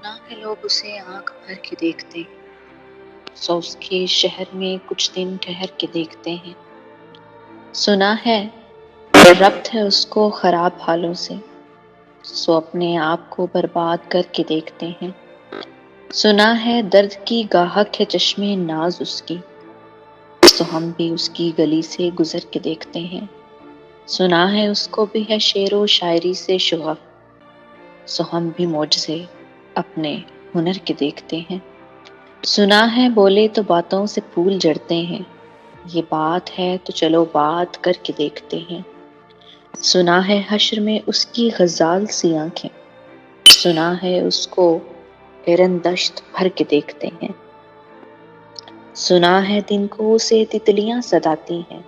نہ کہ لوگ اسے آنکھ بھر کے دیکھتے سو اس کے شہر میں کچھ دن ٹھہر کے دیکھتے ہیں۔ سنا ہے ربط ہے اس کو خراب حالوں سے، سو اپنے آپ کو برباد کر کے دیکھتے ہیں۔ سنا ہے درد کی گاہک ہے چشمے ناز اس کی، سو ہم بھی اس کی گلی سے گزر کے دیکھتے ہیں۔ سنا ہے اس کو بھی ہے شعر و شاعری سے شغف، سو ہم بھی معجزے اپنے ہنر کے دیکھتے ہیں۔ سنا ہے بولے تو باتوں سے پھول جڑتے ہیں، یہ بات ہے تو چلو بات کر کے دیکھتے ہیں۔ سنا ہے حشر میں اس کی غزال سی آنکھیں، سنا ہے اس کو ارن دشت بھر کے دیکھتے ہیں۔ سنا ہے دن کو اسے تتلیاں ستاتی ہیں،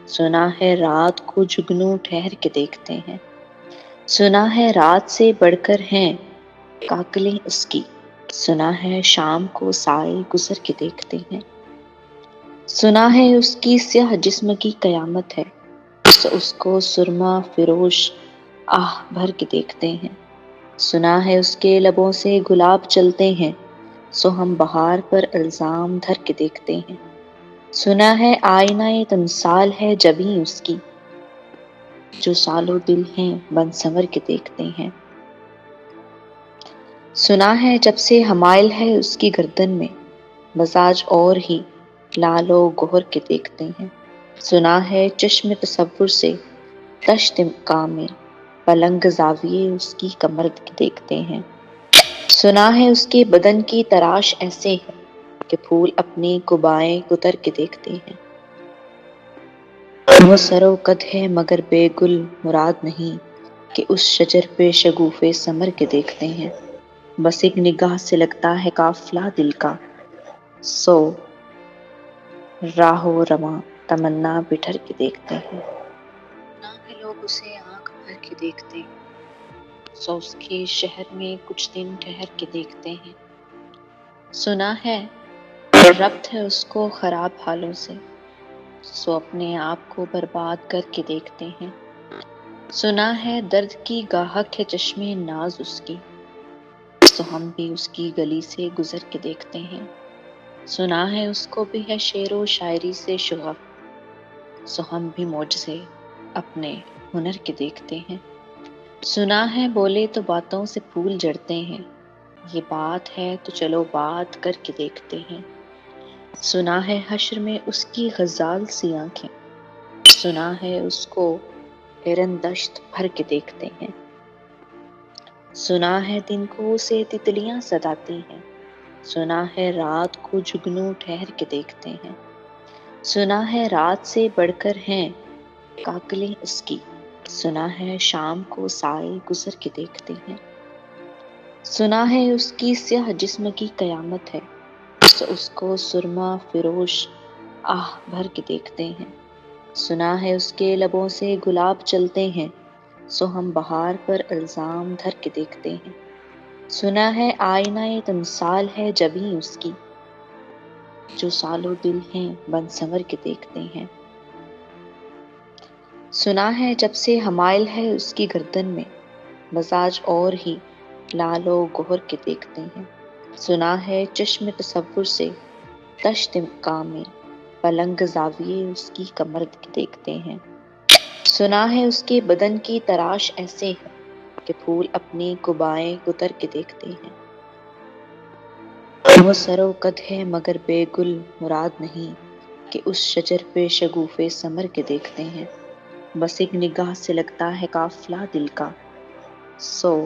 سنا ہے رات کو جگنو ٹھہر کے دیکھتے ہیں۔ سنا ہے رات سے بڑھ کر ہیں کاکلیں اس کی، سنا ہے شام کو سائے گزر کے دیکھتے ہیں۔ سنا ہے اس کی سیاہ جسم کی قیامت ہے، سو اس کو سرما فروش آہ بھر کے دیکھتے ہیں۔ سنا ہے اس کے لبوں سے گلاب چلتے ہیں، سو ہم بہار پر الزام دھر کے دیکھتے ہیں۔ سنا ہے آئینہ تمثال ہے جبیں اس کی، جو سالوں دل ہیں بن سنور کے دیکھتے ہیں۔ سنا ہے جب سے حمائل ہے اس کی گردن میں، مزاج اور ہی لال و گہر کے دیکھتے ہیں۔ سنا ہے چشم تصور سے تشت کامل، پلنگ زاویے اس کی کمر کے دیکھتے ہیں۔ سنا ہے اس کے بدن کی تراش ایسے ہے کہ پھول اپنی قبائیں کتر کے دیکھتے ہیں۔ وہ سر و قد ہے مگر بے گل مراد نہیں، کہ اس شجر پہ شگوفے ثمر کے دیکھتے ہیں۔ بس ایک نگاہ سے لگتا ہے قافلہ دل کا، سو راہ و رواں تمنا بٹھر کے دیکھتے ہیں۔ نہ کہ لوگ اسے آنکھ بھر کے دیکھتے سو اس کے شہر میں کچھ دن ٹھہر کے دیکھتے ہیں۔ سنا ہے ربط ہے اس کو خراب حالوں سے، سو اپنے آپ کو برباد کر کے دیکھتے ہیں۔ سنا ہے درد کی گاہک ہے چشمے ناز اس کی، سو ہم بھی اس کی گلی سے گزر کے دیکھتے ہیں۔ سنا ہے اس کو بھی ہے شعر و شاعری سے شغف، سو ہم بھی معجزے اپنے ہنر کے دیکھتے ہیں۔ سنا ہے بولے تو باتوں سے پھول جڑتے ہیں، یہ بات ہے تو چلو بات کر کے دیکھتے ہیں۔ سنا ہے حشر میں اس کی غزال سی آنکھیں، سنا ہے اس کو ارن دشت بھر کے دیکھتے ہیں۔ سنا ہے دن کو اسے تتلیاں ستاتی ہیں، سنا ہے رات کو جگنو ٹھہر کے دیکھتے ہیں۔ سنا ہے رات سے بڑھ کر ہیں کاکلیں اس کی، سنا ہے شام کو سائے گزر کے دیکھتے ہیں۔ سنا ہے اس کی سیاہ جسم کی قیامت ہے، سو اس کو سرما فروش آہ بھر کے دیکھتے ہیں۔ سنا ہے اس کے لبوں سے گلاب چلتے ہیں، سو ہم بہار پر الزام دھر کے دیکھتے ہیں۔ سنا ہے آئینہ تمثال ہے جبیں اس کی، جو سالوں دل ہیں بن سنور کے دیکھتے ہیں۔ سنا ہے جب سے حمائل ہے اس کی گردن میں، مزاج اور ہی لال و گہر کے دیکھتے ہیں۔ سنا ہے چشم تصور سے تشت کامل، پلنگ زاویے اس کی کمر کے دیکھتے ہیں۔ سنا ہے اس کے بدن کی تراش ایسے ہے کہ پھول اپنی قبائیں کتر کے دیکھتے ہیں۔ وہ سر و قد ہے مگر بے گل مراد نہیں، کہ اس شجر پہ شگوفے ثمر کے دیکھتے ہیں۔ بس ایک نگاہ سے لگتا ہے قافلہ دل کا، سو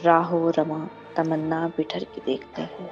راہ و رواں تمنا بٹھر کے دیکھتے ہیں۔